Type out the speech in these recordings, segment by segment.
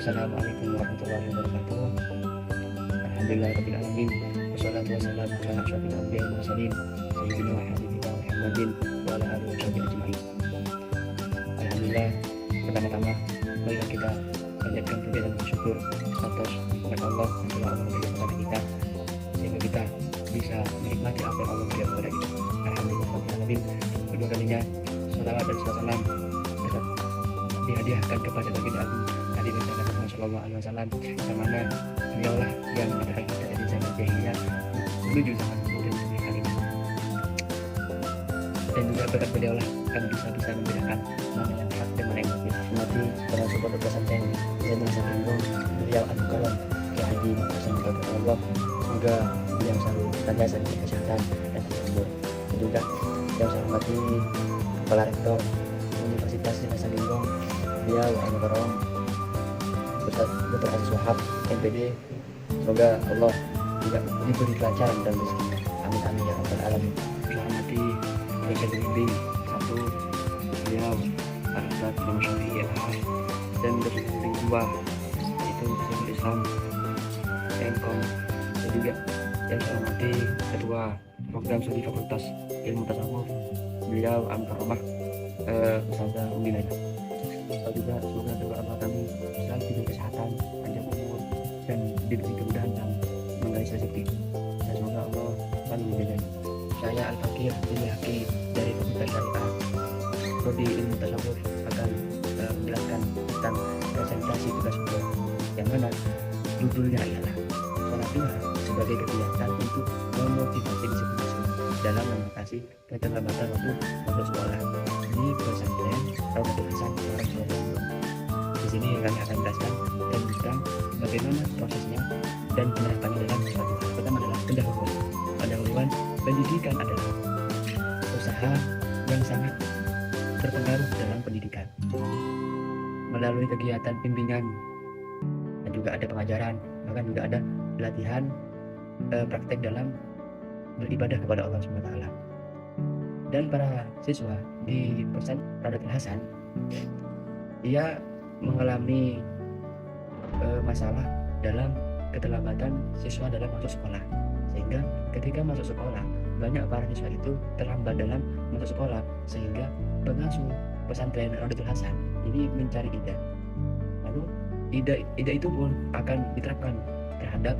Assalamualaikum warahmatullahi wabarakatuh. Alhamdulillahirabbil alamin. Wassalatu wassalamu ala asyrofil anbiya'i wal mursalin sayyidina wa habibina Muhammadin wa ala alihi washabihi ajmain. Alhamdulillah, pertama-tama marilah kita panjatkan puji dan bersyukur atas nikmat Allah yang telah Allah berikan kepada kita sehingga kita bisa menikmati apa yang Allah berikan kepada kita. Alhamdulillahirabbil alamin. Kedua kalinya salawat dan salam dihadiahkan kepada baginda agung Nabi Muhammad Sallallahu Alaihi Wasallam, yang mana beliaulah yang menjadikan kita dari zaman jahiliyah menuju zaman modern seperti kali ini, dan juga berkat beliaulah kami bisa membedakan mana yang hak dan mana yang batil. Mati para supporter pesantren Zainul Sabtu, beliau Abu Kalam Kiai Haji Hasan Allah, semoga beliau selalu senantiasa diberi kesehatan dan umur. Dan juga yang saya hormati Kepala Rektor Universitas Dinas Lingkong, beliau Almarhum Dr. Aziz Wahab MPD, semoga Allah juga diberi kelancaran dan rezeki. Amin amin ya rabbal alamin. Saya hormati Dr. Bimbing satu, beliau Ustaz Imam Syafi'i LH, dan Dr. Bimbing dua itu Syekhul Islam Engkong, dan juga yang saya hormati Ketua Program Studi Fakultas Ilmu Tasawuf, beliau Almarhumah Ustazah Umi Laila. Juga semoga doa Allah kami selalu diberi kesehatan, panjang umur, dan diberi kemudahan dalam mengais rezeki, dan semoga Allah selalu menjaga. Saya Al-Fakir Ilhaki dari Fakultas Syariah Prodi Ilmu Tasawuf akan menjelaskan tentang presentasi tugas beliau, yang mana judulnya ialah sholat duha sebagai kegiatan untuk memotivasi disiplin dalam mengatasi keterlambatan waktu masuk sekolah di pesantren Raudatul Hasan Orang Surabaya. Di sini kami akan menjelaskan tentang bagaimana prosesnya dan penerapannya dalam sholat duha. Pertama adalah pendahuluan. Pendahuluan pendidikan adalah usaha yang sangat berpengaruh dalam pendidikan. Melalui kegiatan bimbingan dan juga ada pengajaran, bahkan juga ada pelatihan praktek dalam beribadah kepada Allah SWT. Dan para siswa di pesantren Raudatul Hasan, ia mengalami masalah dalam keterlambatan siswa dalam masuk sekolah, sehingga ketika masuk sekolah banyak para siswa itu terlambat dalam masuk sekolah, sehingga pengasuh pesantren Raudatul Hasan ini mencari ide. Lalu ide itu pun akan diterapkan terhadap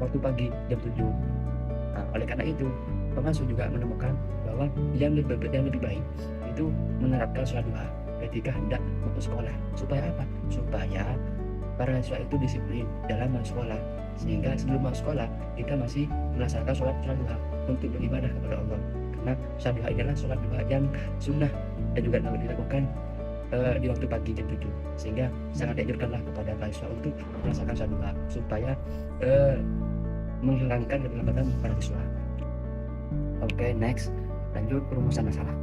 waktu pagi jam 7. Nah, oleh karena itu pengasuh juga menemukan bahwa yang lebih baik itu menerapkan sholat duha ketika hendak masuk sekolah. Supaya apa? Supaya para siswa itu disiplin dalam masuk sekolah, sehingga sebelum masuk sekolah kita masih melaksanakan sholat duha untuk beribadah kepada Allah. Karena sholat duha adalah sholat duha yang sunnah dan juga dapat dilakukan di waktu pagi jam 7, sehingga sangat dianjurkanlah kepada para siswa untuk melaksanakan sholat duha supaya menghilangkan keterlambatan para siswa. Oke, next, lanjut rumusan masalah.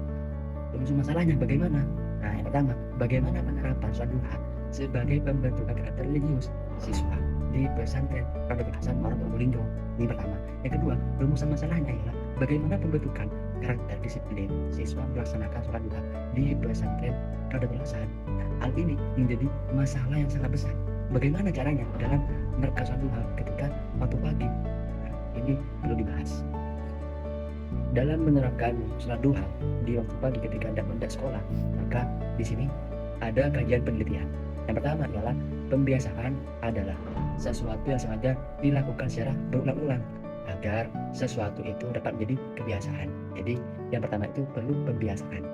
Rumusan masalahnya bagaimana? Nah, yang pertama, bagaimana penerapan sholat duha sebagai pembentukan karakter religius siswa di pesantren Raudatul Hasan Orang Probolinggo. Ini pertama. Yang kedua, rumusan masalahnya ialah bagaimana pembentukan karakter disiplin siswa melaksanakan sholat duha di pesantren Raudatul Hasan. Hal ini menjadi masalah yang sangat besar. Bagaimana caranya dalam menerapkan sholat duha ketika waktu pagi? Nah, ini perlu dibahas. Dalam menerapkan sholat duha di waktu pagi ketika hendak sekolah, maka di sini ada kajian penelitian. Yang pertama ialah pembiasaan adalah sesuatu yang sengaja dilakukan secara berulang-ulang agar sesuatu itu dapat menjadi kebiasaan. Jadi yang pertama itu perlu pembiasaan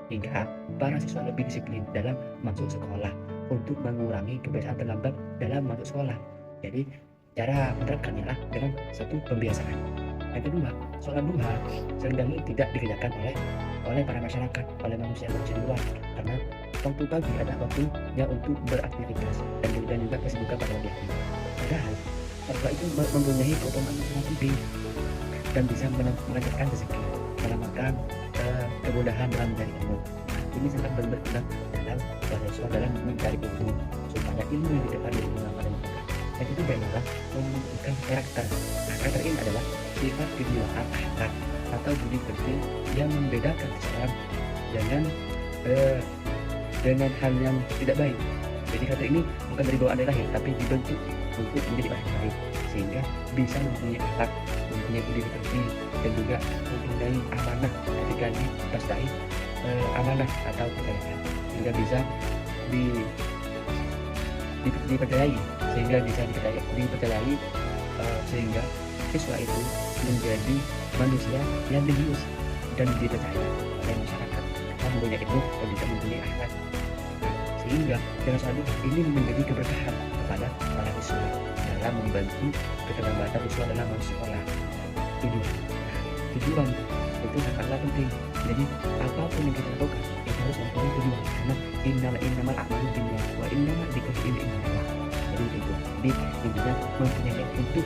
hingga para siswa lebih disiplin dalam masuk sekolah untuk mengurangi kebiasaan terlambat dalam masuk sekolah. Jadi cara menerapkannya adalah dengan satu pembiasaan. Yang kedua, sholat duha seringkali tidak dikerjakan oleh para masyarakat, oleh manusia di luar, karena waktu pagi adalah waktunya untuk beraktivitas dan juga kesibukan pada pagi hari. Padahal sholat itu mempunyai keutamaan yang sangat tinggi dan bisa melancarkan rezeki, mendapatkan kemudahan dalam mencari ilmu. Ini sangat berguna dalam para siswa dalam mencari ilmu, supaya ilmu yang didapat dari ulama dan masyarakat. Yang ketiga adalah menunjukkan karakter. Nah, karakter ini adalah sifat kejiwaan akhlak atau budi pekerti yang membedakan seseorang dengan hal yang tidak baik. Jadi karakter ini bukan dari bawaan dari lahir, tapi dibentuk untuk menjadi orang yang baik, sehingga bisa mempunyai akhlak, mempunyai budi pekerti, dan juga mempunyai amanah ketika dipastai amanah atau kepercayaan, sehingga bisa dipercayai, sehingga bisa dipercayai sehingga siswa itu menjadi manusia yang jenius dan dipercaya oleh masyarakat karena mempunyai ilmu dan bisa mempunyai akhlak. Sehingga dengan satu ini menjadi keberkahan kepada para siswa dalam membantu keterlambatan siswa dalam masuk sekolah. Tujuan itu sangatlah penting. Jadi apapun yang kita lakukan itu harus mempunyai tujuan, karena innamal a'malu binniyat wa innamal likulli imrin ma nawa. Jadi itu. Jadi intinya mempunyai untuk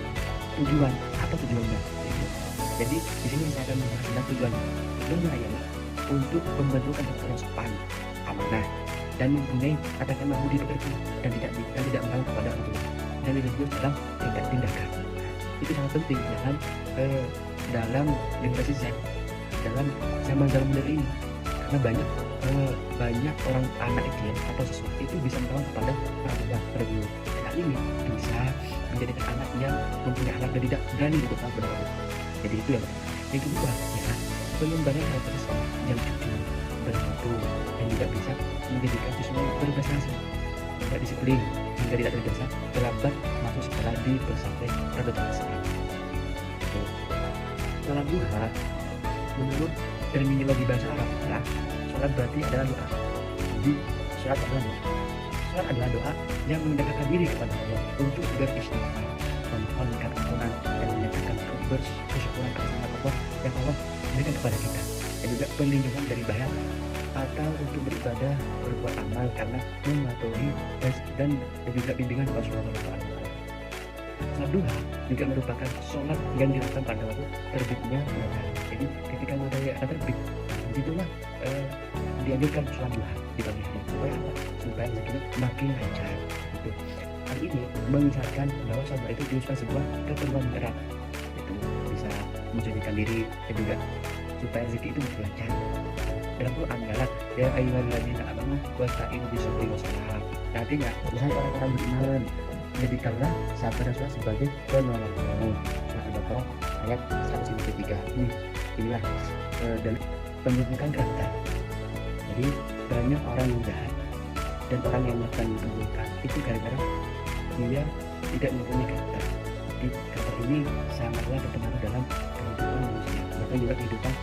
tujuan. Apa tujuannya? Jadi di sini saya akan membahas tujuannya. Tujuannya ialah untuk pembentukan yang sopan, amanah, dan mempunyai katakanlah budi pekerti dan tidak mengalah kepada orang tua, dan religius dalam tindakan. Itu sangat penting dalam generasi Z, dalam zaman modern ini, karena banyak orang anak kecil atau siswa itu bisa menolak kepada orang tua, pada guru. Hal ini bisa menjadikan anak yang mempunyai akhlak dan tidak berani untuk taat pada orang tua. Jadi itu yang pertama. Yang kedua ya pengembangan karakter siswa yang jujur, bermutu, dan juga bisa menjadikan siswa berprestasi, tidak disiplin hingga tidak terbiasa terlambat masuk sekolah di pesantren Radul Islam. Sholat duha menurut terminologi bahasa Arab adalah sholat berarti adalah doa. Jadi sholat adalah doa yang mendekatkan diri kepada Allah untuk beristighfar, memohonkan ampunan, dan menyatakan bersyukuran atas nikmat Allah yang Allah berikan kepada kita, dan juga perlindungan dari bahaya atau untuk beribadah, berbuat amal karena mematuhi dan juga bimbingan Allah Subhanahu wa Ta'ala. Sholat duha juga merupakan sholat yang dilakukan pada waktu terbitnya matahari. Jadi ketika matahari akan terbit, itulah dianjurkan sholat duha di pagi hari. Supaya apa? Supaya rezekinya makin lancar. Gitu. Hal ini mengisyaratkan bahwa sholat itu diusahakan sebuah keperluan berat. Itu bisa menjadikan diri dan juga supaya rezeki itu makin lancar. Dalam Quran adalah ya ayyuhalladzina amanu wasta'inu bis-sabri was-salah. Artinya, wahai orang-orang beriman, jadikanlah sabar dan sholat sebagai penolongmu. Surah Al-Baqarah ayat 153. Inilah dalam pembentukan karakter. Jadi banyak orang yang jahat dan orang yang melakukan pembunuhan itu gara-gara dia tidak mempunyai karakter. Jadi karakter ini sangatlah berpengaruh dalam kehidupan manusia, bahkan juga kehidupan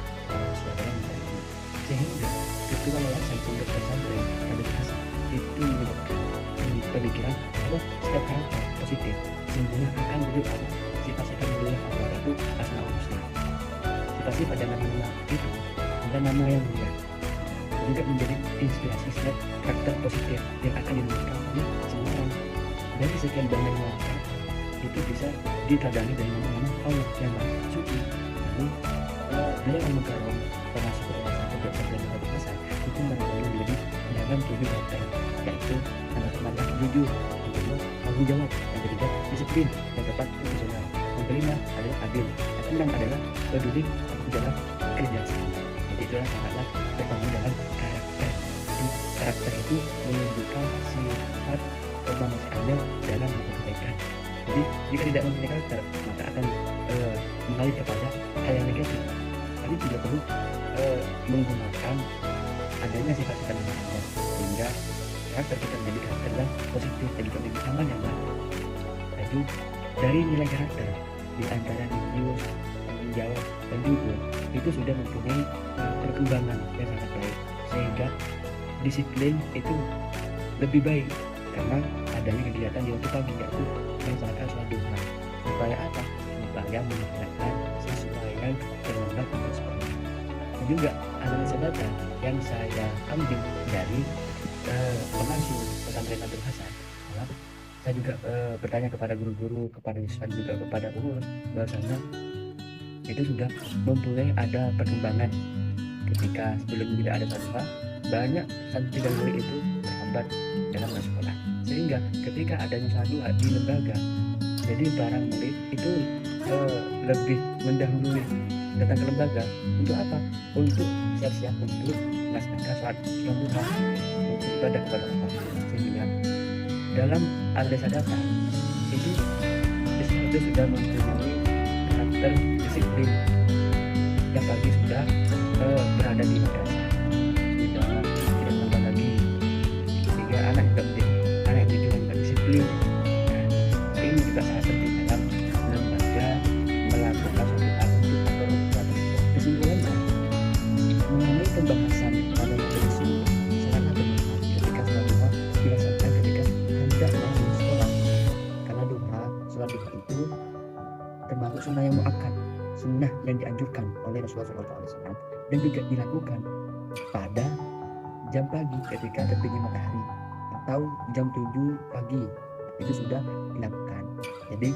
saudara kita ini. Sehingga ketua yayasan pondok pesantren Radul Hasan itu menyebutkan pemikiran bahwa setiap karakter positif sesungguhnya akan menunjukkan sifat-sifat mulia Allah, itu asmaul husna. Sifat-sifat dan nama itu adalah nama yang mulia, juga menjadi inspirasi setiap karakter positif yang akan dimiliki oleh semua orang. Dari sekian banyaknya karakter itu bisa ditadani dari nama-nama Allah yang maha suci. Lalu beliau yang mengkarom termasuk yayasan pondok pesantren Radul Hasan itu menekankan menjadi dalam 7 karakter, yaitu yang pertama jujur, yang kedua tanggung jawab, yang ketiga disiplin, yang keempat profesional, yang kelima adalah adil, yang keenam adalah peduli, yang ketujuh kerja sama. Jadi itulah sangatlah terbangun dalam karakter. Jadi karakter itu menunjukkan sifat kemanusiaannya dalam kebaikan. Jadi jika tidak mempunyai karakter, maka akan mengalir kepada hal yang negatif. Tapi tidak perlu menggunakan adanya sifat-sifat yang negatif, sehingga karakter kita menjadi karakter yang positif dan juga menjadi aman yang baik. Lalu dari nilai karakter di antara jujur, tanggung jawab, dan jujur itu sudah mempunyai perkembangan yang sangat baik, sehingga disiplin itu lebih baik karena adanya kegiatan di waktu pagi, yaitu melaksanakan sholat duha. Supaya apa? Supaya menyempurnakan siswa yang terlambat untuk sekolah. Dan juga ada data yang saya ambil dari pengasuh pesantren Radul Hasan. Saya juga bertanya kepada guru-guru, kepada siswa, juga kepada pengurus, bahwasanya itu sudah mempunyai ada perkembangan. Ketika sebelum tidak ada sholat duha, banyak santri dan murid itu terlambat dalam sekolah, sehingga ketika adanya sholat duha di lembaga, jadi para murid itu lebih mendahului datang ke lembaga untuk apa? Untuk siap-siap untuk melaksanakan sholat duha, untuk ibadah kepada Allah. Sehingga dalam Al-Desa Data itu siswa itu sudah mempunyai karakter disiplin yang pagi sudah berada di madrasah, sudah tidak tambah lagi sehingga anak juga menjadi anak yang jujur dan disiplin. Nah, ini juga sangat penting dalam lembaga melakukan suatu hal untuk perubahan. Kesimpulannya, mengenai pembahasan pada majelis ini sangatlah bermanfaat ketika sholat duha dilaksanakan ketika hendak masuk sekolah, karena duha, sholat duha itu termasuk sunnah yang muakkad, sunnah yang dianjurkan oleh Rasulullah SAW, dan juga dilakukan pada jam pagi ketika terbitnya matahari atau jam 7 pagi itu sudah dilakukan. Jadi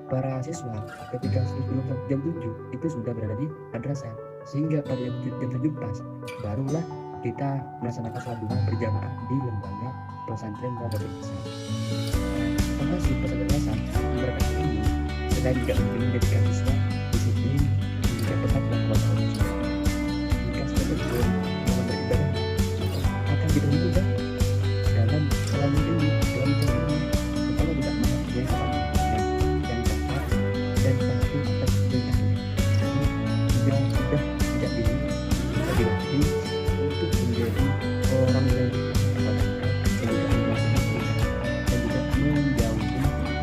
para siswa ketika sebelum jam 7 itu sudah berada di madrasah, sehingga pada jam 7 pas barulah kita melaksanakan sholat duha berjamaah di lembaga pesantren Radul Ihsan. Formasi pesantren Hasan mereka ini selain juga menjadikan siswa disiplin hingga tetap melakukan sholat sunnah. Jika sudah betul dalam beribadah, maka akan dipermudah dalam selalu ini, dalam cara ini, kalau tidak mau menjadi seorang yang taat dan patuh atas perintahnya. Jika sudah tidak diri, bisa dilatih untuk menjadi orang yang kepada Allah, yang juga melakukan perintah dan juga menjauhi larangan.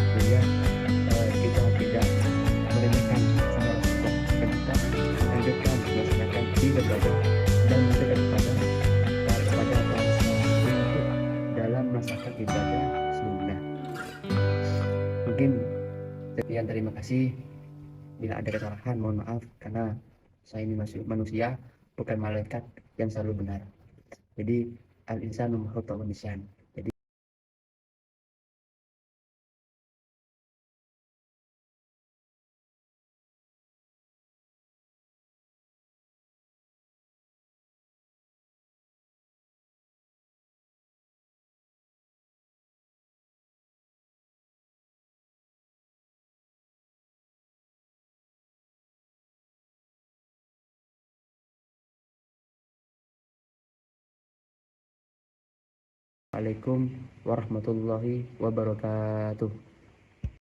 Sehingga kita tidak meremehkan sama Rasulullah, dan kita lanjutkan melaksanakan di lembaga dan mendekat kepada para sahabat untuk dalam melaksanakan ibadah sunnah. Mungkin sekian, terima kasih. Bila ada kesalahan, mohon maaf, karena saya ini masih manusia, bukan malaikat yang selalu benar. Jadi al-insanu ma khata'a wa nisyan. Jadi Assalamualaikum warahmatullahi wabarakatuh.